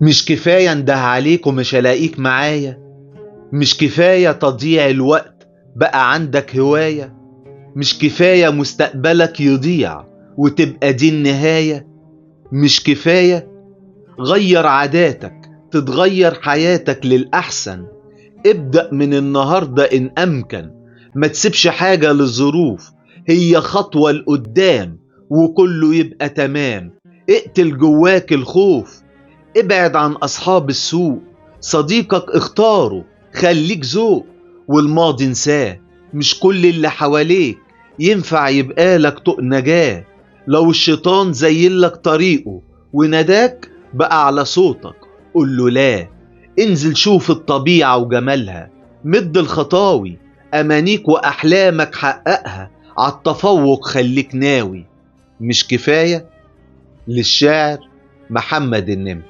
مش كفاية انده عليك ومش هلاقيك معايا؟ مش كفاية تضييع الوقت بقى عندك هواية؟ مش كفاية مستقبلك يضيع وتبقى دي النهاية؟ مش كفاية؟ غير عاداتك تتغير حياتك للأحسن. ابدأ من النهاردة إن أمكن، ما تسيبش حاجة للظروف، هي خطوة لقدام وكله يبقى تمام. اقتل جواك الخوف، ابعد عن أصحاب السوء، صديقك اختاره، خليك ذوق. والماضي انساه، مش كل اللي حواليك ينفع يبقى لك طوق نجاة. لو الشيطان زيلك طريقه وناداك بقى على صوتك قول له لا. انزل شوف الطبيعة وجمالها، مد الخطاوي، أمانيك وأحلامك حققها، عالتفوق خليك ناوي. مش كفاية؟ للشاعر محمد النمر.